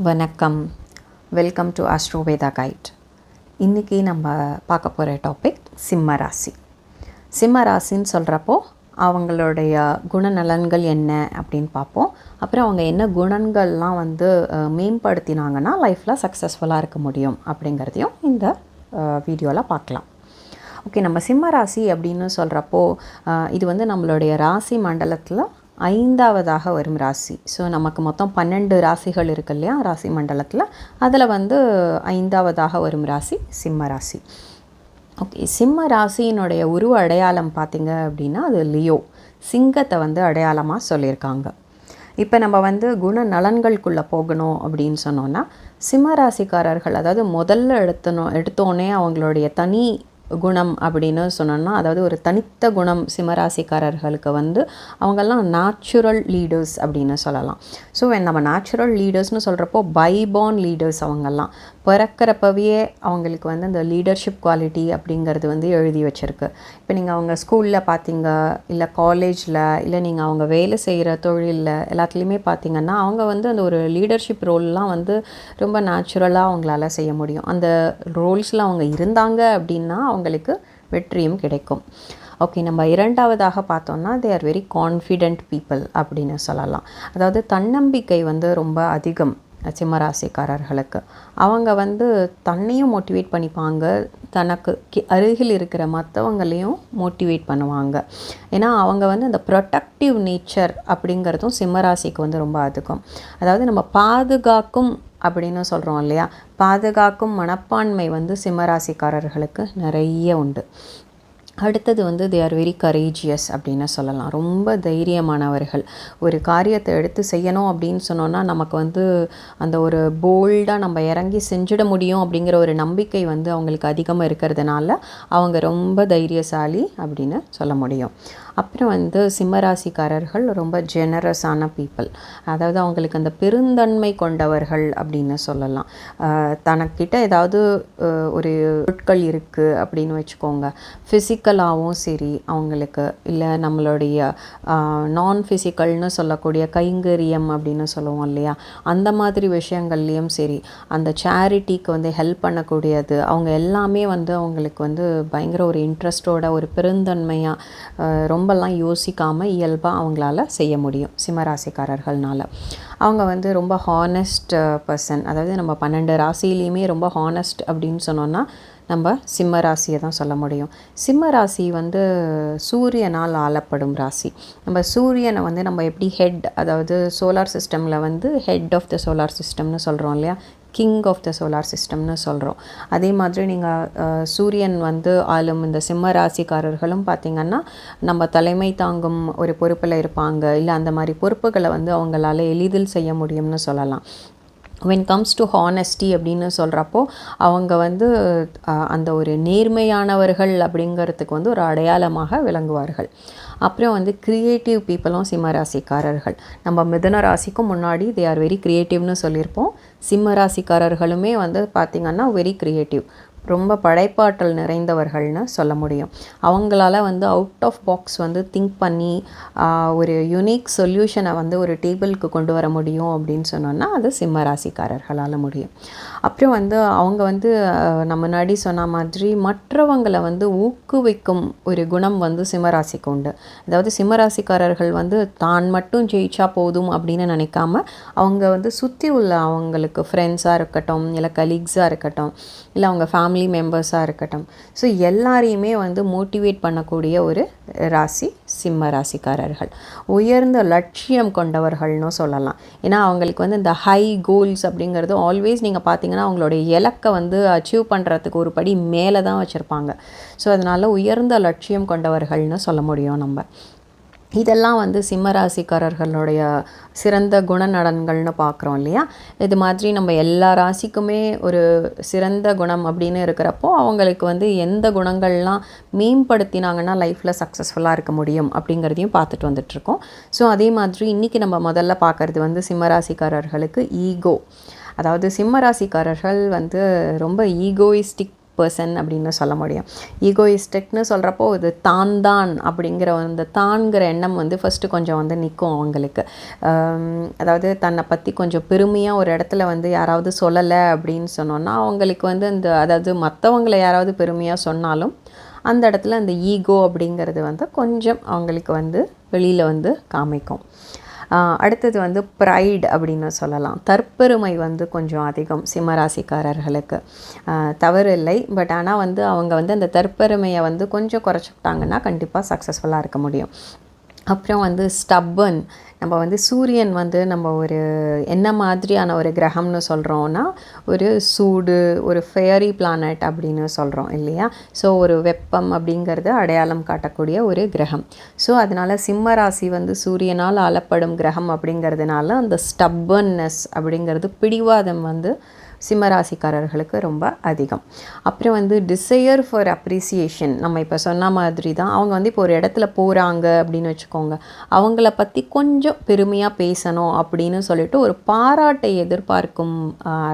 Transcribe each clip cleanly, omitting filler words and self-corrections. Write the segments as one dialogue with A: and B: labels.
A: வணக்கம். Welcome to Astroveda guide. இன்றைக்கி நம்ம பார்க்க போகிற டாபிக் சிம்ம ராசி. சிம்ம ராசின்னு சொல்கிறப்போ அவங்களுடைய குணநலன்கள் என்ன அப்படின்னு பார்ப்போம். அப்புறம் அவங்க என்ன குணங்கள்லாம் மேம்படுத்தினாங்கன்னா லைஃப்பில் சக்ஸஸ்ஃபுல்லாக இருக்க முடியும் அப்படிங்கிறதையும் இந்த வீடியோவில் பார்க்கலாம். ஓகே, நம்ம சிம்ம ராசி அப்படின்னு சொல்கிறப்போ இது நம்மளுடைய ராசி மண்டலத்தில் 5ஆவதாக வரும் ராசி. ஸோ நமக்கு மொத்தம் 12 ராசிகள் இருக்கு இல்லையா ராசி மண்டலத்தில். அதில் 5ஆவதாக வரும் ராசி சிம்ம ராசி. ஓகே, சிம்ம ராசியினுடைய உருவ அடையாளம் பார்த்திங்க அப்படின்னா அது லியோ, சிங்கத்தை அடையாளமாக சொல்லியிருக்காங்க. இப்போ நம்ம குணநலன்களுக்குள்ளே போகணும் அப்படின்னு சொன்னோன்னா, சிம்ம ராசிக்காரர்கள் அதாவது முதல்ல எடுத்தோன்னே அவங்களுடைய தனி குணம் அப்படின்னு சொன்னோன்னா, அதாவது ஒரு தனித்த குணம் சிம்மராசிக்காரர்களுக்கு அவங்கெல்லாம் நேச்சுரல் லீடர்ஸ் அப்படின்னு சொல்லலாம். ஸோ நம்ம நேச்சுரல் லீடர்ஸ்னு சொல்கிறப்போ பைபார்ன் லீடர்ஸ். அவங்கெல்லாம் பிறக்கிறப்பவே அவங்களுக்கு அந்த லீடர்ஷிப் குவாலிட்டி அப்படிங்கிறது எழுதி வச்சுருக்கு. இப்போ நீங்கள் அவங்க ஸ்கூலில் பார்த்தீங்க, இல்லை காலேஜில், இல்லை நீங்கள் அவங்க வேலை செய்கிற தொழிலில் எல்லாத்துலேயுமே பார்த்தீங்கன்னா அவங்க அந்த ஒரு லீடர்ஷிப் ரோல்லாம் ரொம்ப நேச்சுரலாக அவங்களால செய்ய முடியும். அந்த ரோல்ஸில் அவங்க இருந்தாங்க அப்படின்னா அவங்களுக்கு வெற்றியும் கிடைக்கும். ஓகே, நம்ம 2ஆவதாக பார்த்தோன்னா they are very confident people அப்படின்னு சொல்லலாம். அதாவது தன்னம்பிக்கை ரொம்ப அதிகம் சிம்மராசிக்காரர்களுக்கு. அவங்க தன்னையும் மோட்டிவேட் பண்ணிப்பாங்க, தனக்கு அருகில் இருக்கிற மற்றவங்களையும் மோட்டிவேட் பண்ணுவாங்க. ஏன்னா அவங்க அந்த ப்ரொடக்டிவ் நேச்சர் அப்படிங்கிறதும் சிம்மராசிக்கு ரொம்ப அதிகம். அதாவது நம்ம பாதுகாக்கும் அப்படின்னு சொல்கிறோம் இல்லையா, பாதுகாக்கும் மனப்பான்மை சிம்மராசிக்காரர்களுக்கு நிறைய உண்டு. அடுத்தது தே ஆர் வெரி கரேஜியஸ் அப்படின்னு சொல்லலாம். ரொம்ப தைரியமானவர்கள். ஒரு காரியத்தை எடுத்து செய்யணும் அப்படின்னு சொன்னோன்னா நமக்கு அந்த ஒரு போல்டாக நம்ம இறங்கி செஞ்சிட முடியும் அப்படிங்கிற ஒரு நம்பிக்கை அவங்களுக்கு அதிகமாக இருக்கிறதுனால அவங்க ரொம்ப தைரியசாலி அப்படின்னு சொல்ல முடியும். அப்புறம் சிம்மராசிக்காரர்கள் ரொம்ப ஜெனரஸான பீப்புள். அதாவது அவங்களுக்கு அந்த பெருந்தன்மை கொண்டவர்கள் அப்படின்னு சொல்லலாம். தனக்கிட்ட ஏதாவது ஒரு பொருட்கள் இருக்குது அப்படின்னு வச்சுக்கோங்க, ஃபிசிக்கலாகவும் சரி அவங்களுக்கு, இல்லை நம்மளுடைய நான் ஃபிசிக்கல்னு சொல்லக்கூடிய கைங்கரியம் அப்படின்னு சொல்லுவோம் இல்லையா, அந்த மாதிரி விஷயங்கள்லேயும் சரி, அந்த சேரிட்டிக்கு ஹெல்ப் பண்ணக்கூடியது அவங்க எல்லாமே அவங்களுக்கு பயங்கர ஒரு இன்ட்ரெஸ்டோட, ஒரு பெருந்தன்மையாக, ரொம்பலாம் யோசிக்காமல் இயல்பாக அவங்களால செய்ய முடியும் சிம்மராசிக்காரர்கள்னால. அவங்க ரொம்ப ஹானஸ்ட் பர்சன். அதாவது நம்ம 12 ராசியிலையுமே ரொம்ப ஹானஸ்ட் அப்படின்னு சொன்னோன்னா நம்ம சிம்ம ராசியை தான் சொல்ல முடியும். சிம்ம ராசி சூரியனால் ஆளப்படும் ராசி. நம்ம சூரியனை நம்ம எப்படி ஹெட், அதாவது சோலார் சிஸ்டமில் ஹெட் ஆஃப் த சோலார் சிஸ்டம்னு சொல்கிறோம் இல்லையா, கிங் ஆஃப் த சோலார் சிஸ்டம்னு சொல்கிறோம். அதே மாதிரி நீங்கள் சூரியன் ஆளும் இந்த சிம்ம ராசிக்காரர்களும் பார்த்திங்கன்னா நம்ம தலைமை தாங்கும் ஒரு பொறுப்பில் இருப்பாங்க. இல்லை அந்த மாதிரி பொறுப்புகளை அவங்களால எளிதில் செய்ய முடியும்னு சொல்லலாம். வென் கம்ஸ் டு ஹானஸ்டி அப்படின்னு சொல்கிறப்போ அவங்க அந்த ஒரு நேர்மையானவர்கள் அப்படிங்கிறதுக்கு ஒரு அடையாளமாக விளங்குவார்கள். அப்புறம் க்ரியேட்டிவ் பீப்புளும் சிம்ம ராசிக்காரர்கள். நம்ம மிதுன ராசிக்கும் முன்னாடி தே ஆர் வெரி க்ரியேட்டிவ்னு சொல்லியிருப்போம். சிம்ம ராசிக்காரர்களுமே பார்த்திங்கன்னா வெரி க்ரியேட்டிவ், ரொம்ப படைப்பாற்றல் நிறைந்தவர்கள்னு சொல்ல முடியும். அவங்களால அவுட் ஆஃப் பாக்ஸ் திங்க் பண்ணி ஒரு யுனிக் சொல்யூஷனை ஒரு டேபிளுக்கு கொண்டு வர முடியும் அப்படின்னு சொன்னோன்னா அது சிம்ம ராசிக்காரர்களால் முடியும். அப்புறம் அவங்க நம்ம முன்னாடி சொன்ன மாதிரி மற்றவங்களை ஊக்குவிக்கும் ஒரு குணம் சிம்மராசிக்கு உண்டு. அதாவது சிம்மராசிக்காரர்கள் தான் மட்டும் ஜெயிச்சா போதும் அப்படின்னு நினைக்காம அவங்க சுற்றி உள்ள அவங்களுக்கு ஃப்ரெண்ட்ஸாக இருக்கட்டும், இல்லை கலீக்ஸாக இருக்கட்டும், இல்லை அவங்க ஃபேமிலி மெம்பர்ஸாக இருக்கட்டும், ஸோ எல்லாரையுமே மோட்டிவேட் பண்ணக்கூடிய ஒரு ராசி சிம்ம ராசிக்காரர்கள். உயர்ந்த லட்சியம் கொண்டவர்கள்னு சொல்லலாம். ஏன்னா அவங்களுக்கு இந்த ஹை கோல்ஸ் அப்படிங்கிறது ஆல்வேஸ் நீங்கள் பார்த்தீங்கன்னா அவங்களுடைய இலக்கை அச்சீவ் பண்ணுறதுக்கு ஒரு படி மேலே தான் வச்சுருப்பாங்க. ஸோ அதனால் உயர்ந்த லட்சியம் கொண்டவர்கள்னு சொல்ல முடியும் நம்ம. இதெல்லாம் சிம்ம ராசிக்காரர்களுடைய சிறந்த குணநலன்கள்னு பார்க்குறோம் இல்லையா. இது மாதிரி நம்ம எல்லா ராசிக்குமே ஒரு சிறந்த குணம் அப்படின்னு இருக்கிறப்போ அவங்களுக்கு எந்த குணங்கள்லாம் மேம்படுத்தினாங்கன்னா லைஃப்பில் சக்ஸஸ்ஃபுல்லாக இருக்க முடியும் அப்படிங்கிறதையும் பார்த்துட்டு வந்துட்ருக்கோம். ஸோ அதே மாதிரி இன்றைக்கி நம்ம முதல்ல பார்க்குறது சிம்ம ராசிக்காரர்களுக்கு ஈகோ. அதாவது சிம்ம ராசிக்காரர்கள் ரொம்ப ஈகோயிஸ்டிக் பர்சன் அப்படின்னு சொல்ல முடியும். ஈகோயிஸ்டிக்னு சொல்கிறப்போ இது தான் அப்படிங்கிற அந்த தான்கிற எண்ணம் வந்து ஃபஸ்ட்டு கொஞ்சம் வந்து நிற்கும் அவங்களுக்கு. அதாவது தன்னை பற்றி கொஞ்சம் பெருமையாக ஒரு இடத்துல வந்து யாராவது சொல்லலை அப்படின்னு சொன்னோன்னா அவங்களுக்கு வந்து அதாவது மற்றவங்களை யாராவது பெருமையாக சொன்னாலும் அந்த இடத்துல அந்த ஈகோ அப்படிங்கிறது வந்து கொஞ்சம் அவங்களுக்கு வந்து வெளியில் வந்து காமிக்கும். அடுத்தது வந்து ப்ரைட் அப்படின்னு சொல்லலாம். தற்பெருமை வந்து கொஞ்சம் அதிகம் சிம்மராசிக்காரர்களுக்கு. தவறு இல்லை, பட் ஆனால் வந்து அவங்க வந்து அந்த தற்பெருமையை வந்து கொஞ்சம் குறைச்சிக்கிட்டாங்கன்னா கண்டிப்பாக சக்ஸஸ்ஃபுல்லாக இருக்க முடியும். அப்புறம் வந்து ஸ்டப்பன், நம்ம வந்து சூரியன் வந்து நம்ம ஒரு என்ன மாதிரியான ஒரு கிரகம்னு சொல்கிறோன்னா ஒரு சூடு, ஒரு ஃபேரி பிளானட் அப்படின்னு சொல்கிறோம் இல்லையா. ஸோ ஒரு வெப்பம் அப்படிங்கிறது அடையாளம் காட்டக்கூடிய ஒரு கிரகம். ஸோ அதனால் சிம்ம ராசி வந்து சூரியனால் ஆளப்படும் கிரகம் அப்படிங்கிறதுனால அந்த ஸ்டப்பன்னஸ் அப்படிங்கிறது பிடிவாதம் வந்து சிம்மராசிக்காரர்களுக்கு ரொம்ப அதிகம். அப்புறம் வந்து டிசையர் ஃபார் அப்ரிசியேஷன், நம்ம இப்போ சொன்ன மாதிரி தான் அவங்க வந்து இப்போ ஒரு இடத்துல போகிறாங்க அப்படின்னு வச்சுக்கோங்க, அவங்கள பற்றி கொஞ்சம் பெருமையாக பேசணும் அப்படின்னு சொல்லிட்டு ஒரு பாராட்டை எதிர்பார்க்கும்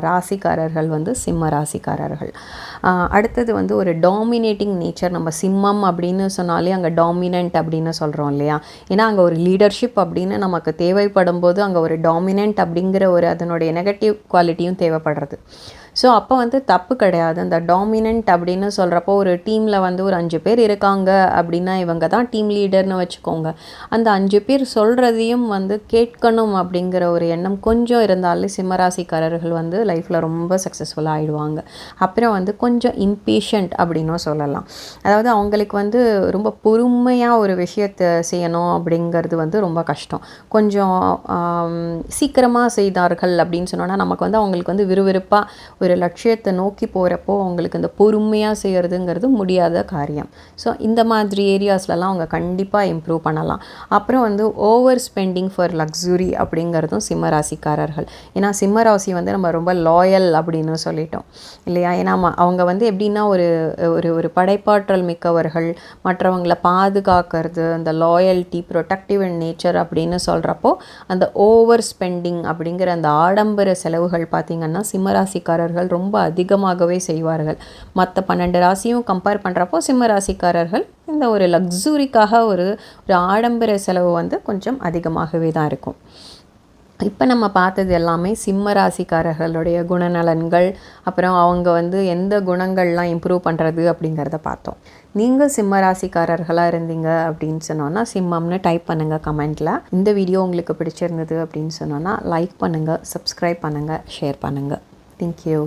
A: ராசிக்காரர்கள் வந்து சிம்ம ராசிக்காரர்கள். அடுத்தது வந்து ஒரு டாமினேட்டிங் நேச்சர். நம்ம சிம்மம் அப்படின்னு சொன்னாலே அங்கே டாமினன்ட் அப்படின்னு சொல்கிறோம் இல்லையா. ஏன்னா அங்கே ஒரு லீடர்ஷிப் அப்படின்னு நமக்கு தேவைப்படும் போது அங்கே ஒரு டாமினன்ட் அப்படிங்கிற ஒரு அதனுடைய நெகட்டிவ் குவாலிட்டியும் தேவைப்படுறது. ஸோ அப்போ வந்து தப்பு கிடையாது. அந்த டாமினன்ட் அப்படின்னு சொல்கிறப்போ ஒரு டீமில் வந்து ஒரு 5 பேர் இருக்காங்க அப்படின்னா இவங்க தான் டீம் லீடர்னு வச்சுக்கோங்க. அந்த 5 பேர் சொல்கிறதையும் வந்து கேட்கணும் அப்படிங்கிற ஒரு எண்ணம் கொஞ்சம் இருந்தாலே சிம்மராசிக்காரர்கள் வந்து லைஃப்பில் ரொம்ப சக்ஸஸ்ஃபுல்லாக ஆகிடுவாங்க. அப்புறம் வந்து கொஞ்சம் இம்பேஷண்ட் அப்படின்னும் சொல்லலாம். அதாவது அவங்களுக்கு வந்து ரொம்ப பொறுமையாக ஒரு விஷயத்தை செய்யணும் அப்படிங்கிறது வந்து ரொம்ப கஷ்டம். கொஞ்சம் சீக்கிரமாக செய்தார்கள் அப்படின்னு சொன்னோன்னா நமக்கு வந்து அவங்களுக்கு வந்து விறுவிறுப்பாக ஒரு லட்சியத்தை நோக்கி போகிறப்போ அவங்களுக்கு இந்த பொறுமையாக செய்கிறதுங்கிறது முடியாத காரியம். ஸோ இந்த மாதிரி ஏரியாஸ்லலாம் அவங்க கண்டிப்பாக இம்ப்ரூவ் பண்ணலாம். அப்புறம் வந்து ஓவர் ஸ்பெண்டிங் ஃபார் லக்ஸுரி அப்படிங்கிறதும் சிம்மராசிக்காரர்கள். ஏன்னா சிம்மராசி வந்து நம்ம ரொம்ப லாயல் அப்படின்னு சொல்லிட்டோம் இல்லையா. ஏன்னா அவங்க வந்து எப்படின்னா ஒரு ஒரு படைப்பாற்றல் மிக்கவர்கள், மற்றவங்களை பாதுகாக்கிறது, அந்த லாயல்ட்டி, ப்ரொடக்டிவ் அண்ட் நேச்சர் அப்படின்னு சொல்கிறப்போ அந்த ஓவர் ஸ்பெண்டிங் அப்படிங்கிற அந்த ஆடம்பர செலவுகள் பார்த்திங்கன்னா சிம்மராசிக்காரர்கள் ரொம்ப அதிகமாகவே செய்வார்கள். மற்ற 12 ராசியும் கம்பேர் பண்ணுறப்போ சிம்ம ராசிக்காரர்கள் இந்த ஒரு லக்ஸுரிக்காக ஒரு ஆடம்பர செலவு வந்து கொஞ்சம் அதிகமாகவே தான் இருக்கும். இப்போ நம்ம பார்த்தது எல்லாமே சிம்ம ராசிக்காரர்களுடைய குணநலன்கள், அப்புறம் அவங்க வந்து எந்த குணங்கள்லாம் இம்ப்ரூவ் பண்ணுறது அப்படிங்கிறத பார்த்தோம். நீங்கள் சிம்ம ராசிக்காரர்களாக இருந்தீங்க அப்படின்னு சொன்னோன்னா சிம்மம்னு டைப் பண்ணுங்கள் கமெண்ட்டில். இந்த வீடியோ உங்களுக்கு பிடிச்சிருந்தது அப்படின்னு சொன்னோன்னா லைக் பண்ணுங்கள், சப்ஸ்கிரைப் பண்ணுங்கள், ஷேர் பண்ணுங்கள். Thank you.